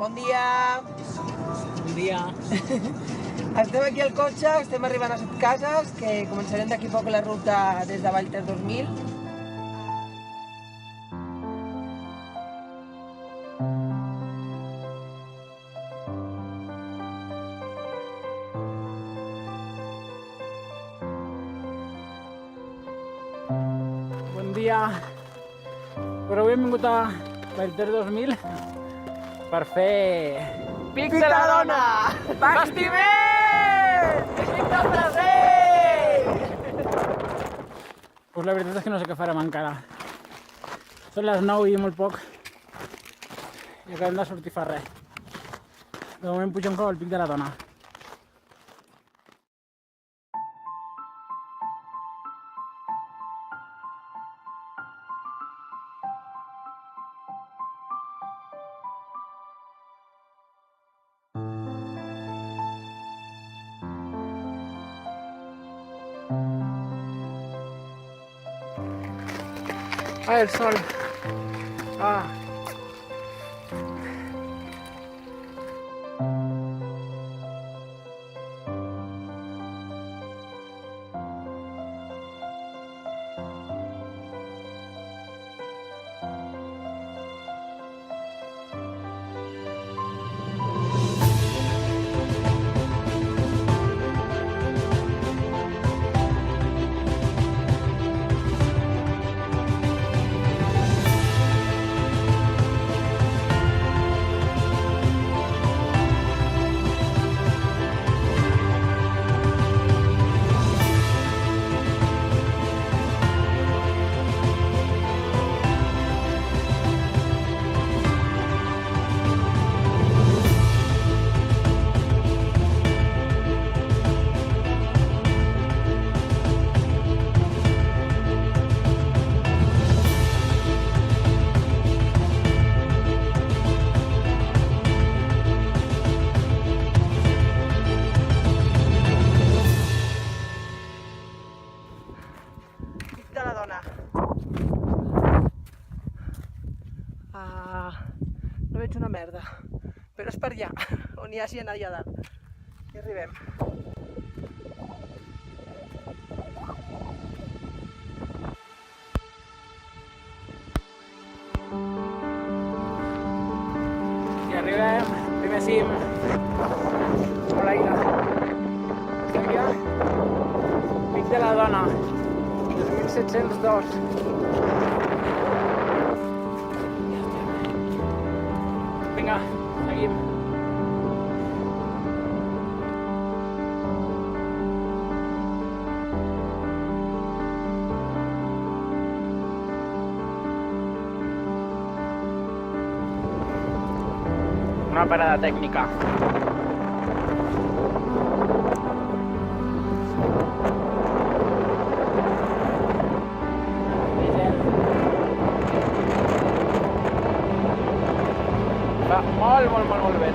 Bon dia! Bon dia. Estem aquí al cotxe, estem arribant a Setcases, que començarem d'aquí poc la ruta des de Vallter 2000. Bon dia. Però avui hem vingut a Vallter 2000 per fer... Pic de la Dona! Bastiment! Pic del present! Pues la veritat és que no sé què farem encara. Són les 9 i molt poc. I acabem de sortir fa res. De moment pugem cap al Pic de la Dona. Ah, el sol. Ah. De la Dona. No veig una merda, però és per allà, on hi hagi anar allà dalt. I arribem. I arribem, primer cim. Hola, Ida. Estem ja? Pic de la Dona. 2702. Vinga, seguim. Una parada tècnica. Va molt bé.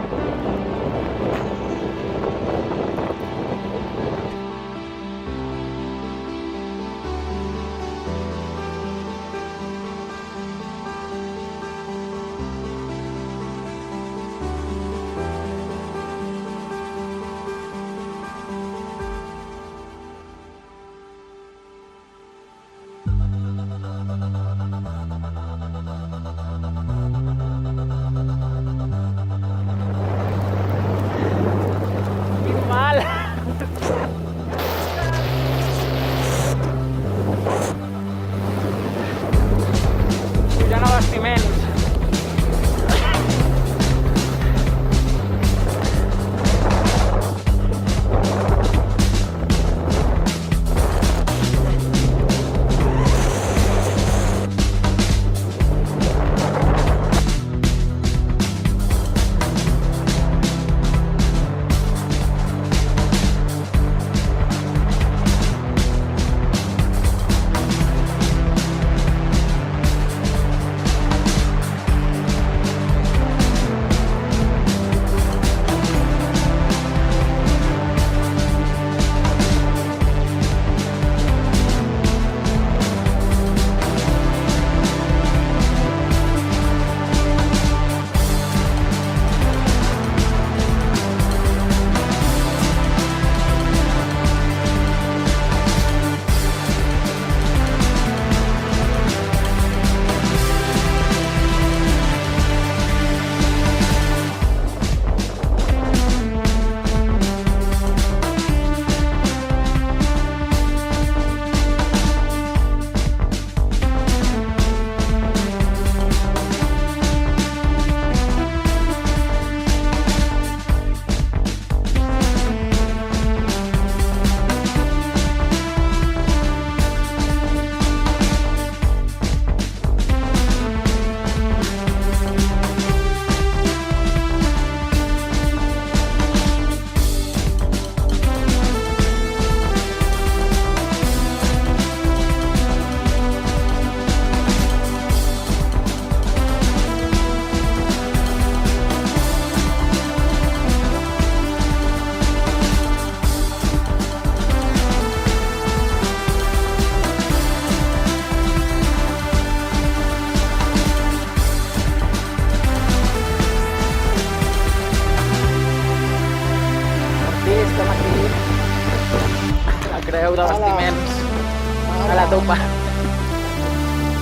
teu pare.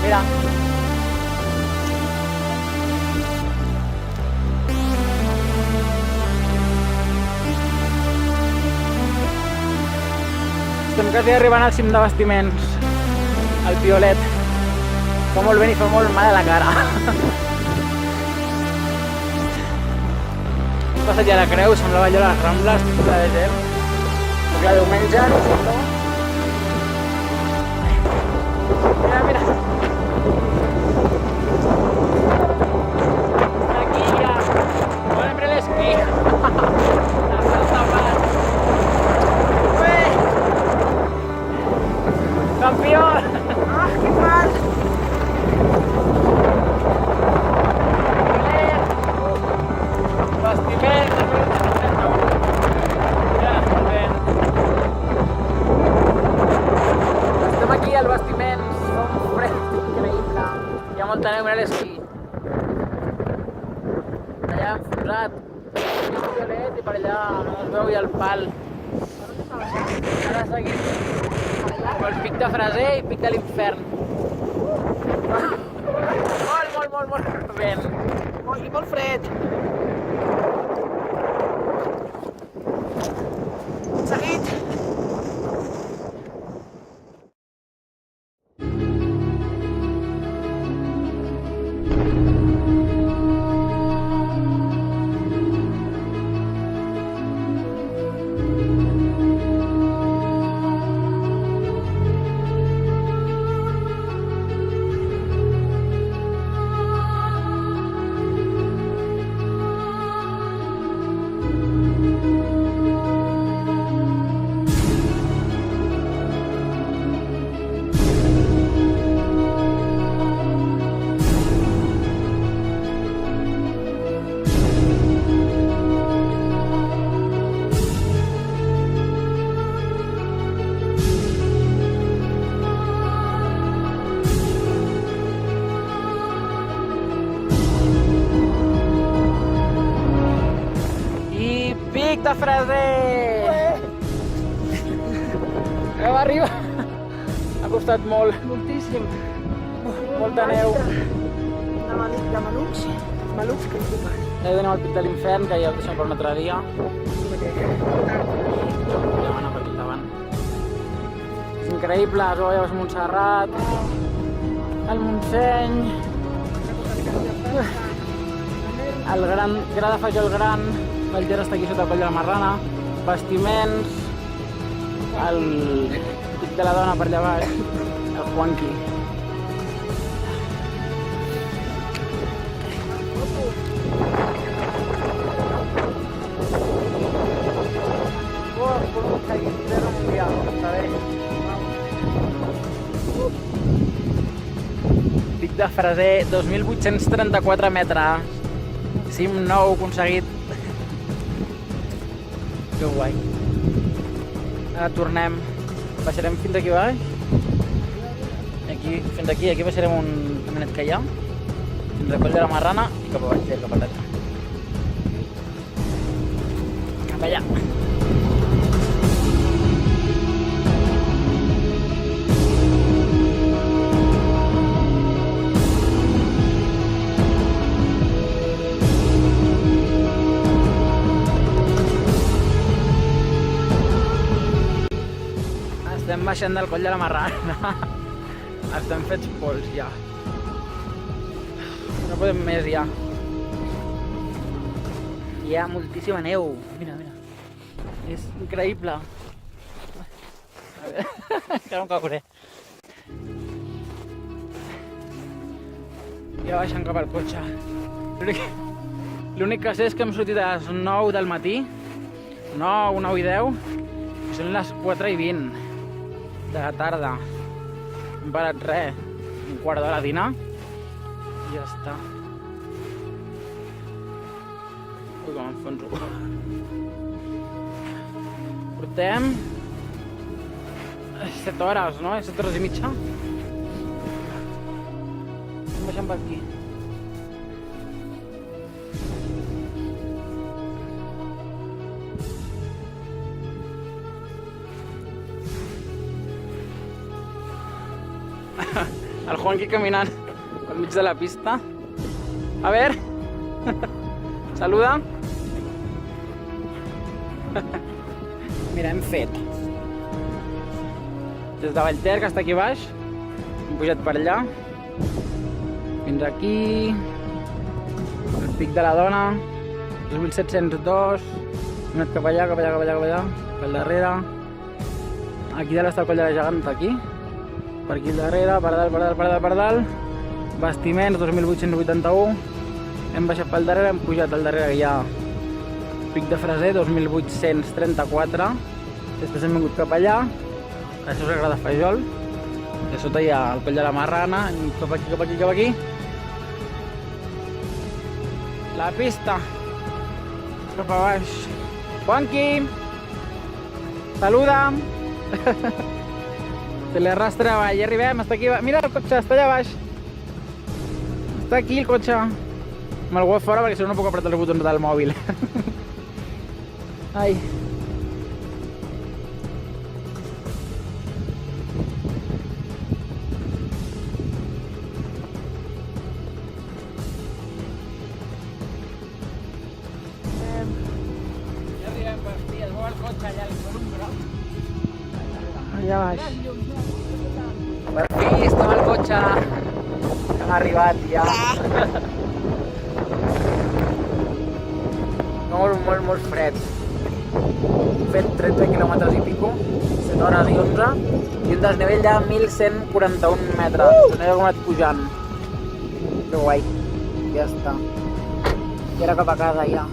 Mira. Estem quasi arribant al cim de Bastiments, al Piolet. Fa molt vent i fa molt mal a la cara. Hem passat ja la Creu, semblava allò les Rambles, tota la gent. Perquè el diumenge no sé com. Mira, mira. Aquí ja. Bona per l'esquí. La salta pas. Ué! Campión! Ah, que mal! Bastiments, estem aquí al Bastiments, fa un fred increïble, hi ha molta neu a l'esquí. Allà hem posat un violet i per allà no es veu ja el pal. Ara seguim pel pic de Freser i pic de l'Infern. Molt vent. I molt fred. Seguit. Pic de Freser! Hem arribat! Ha costat molt. Moltíssim. Molta neu. De malucs. Malucs que flipen. He d'anar al pic de l'Infern, que ja ho deixem per un altre dia. Ja van per aquí davant. És increïble, es veu allà a Montserrat, el Montseny, el Gra de Fajol Gran, Vallter està aquí sota el Coll de la Marrana, Bastiments, el Pic de la Dona per allà baix, el Juanqui. Pic de Freser, 2.834 metres, cim nou aconseguit. Que guai. Ara tornem, baixarem fins aquí baix. Fins aquí baixarem un caminet que hi ha, fins al Coll de la Marrana i cap a baix, cap a allà. Cap allà. Estem baixant del Coll de la Marrana. Estem fets pols ja. No podem més ja. Hi ha moltíssima neu. Mira, mira. És increïble. A veure, que no em cauré. Ja baixant cap al cotxe. L'únic que sé és que hem sortit a les 9 del matí. 9 i 10. I són les 4:20 de la tarda. Hem parat res, un quart d'hora a dinar i ja està. Ui, com enfonso. Portem 7 hores, no? 7 hores i mitja. Estem baixant per aquí. El Juanqui caminant al mig de la pista. A ver. Saluda. Mira, hem fet des de Vallter, que està aquí baix, hem pujat per allà fins aquí, el pic de la Dona, 2702, hem anat cap allà, pel darrere, aquí dalt està el Coll de la Geganta, aquí, per aquí al darrere, per dalt, bastiments, 2881, hem baixat pel darrere, hem pujat al darrere, que hi ha Pic de Freser, 2834, després hem vingut cap allà, això és Sagrada Fajol, i a sota hi ha el Coll de la Marrana, cap aquí, la pista, cap a baix. Juanqui, saluda. Se li arrastra avall, ja arribem, està aquí, mira el cotxe, està allà baix. Està aquí el cotxe. Me'l guardo fora perquè si no no puc apretar els botons del mòbil. Ai. Ja arribem per fi, es veu el cotxe allà, el volum groc. Allà baix. Per fi estem al cotxe. Hem arribat ja. Molt fred. Hem fet 13 quilòmetres i pico, 7 hores i 11, i un desnivell de 1.141 metres. No he anat pujant. Que guai. Ja està. I ara cap a casa ja.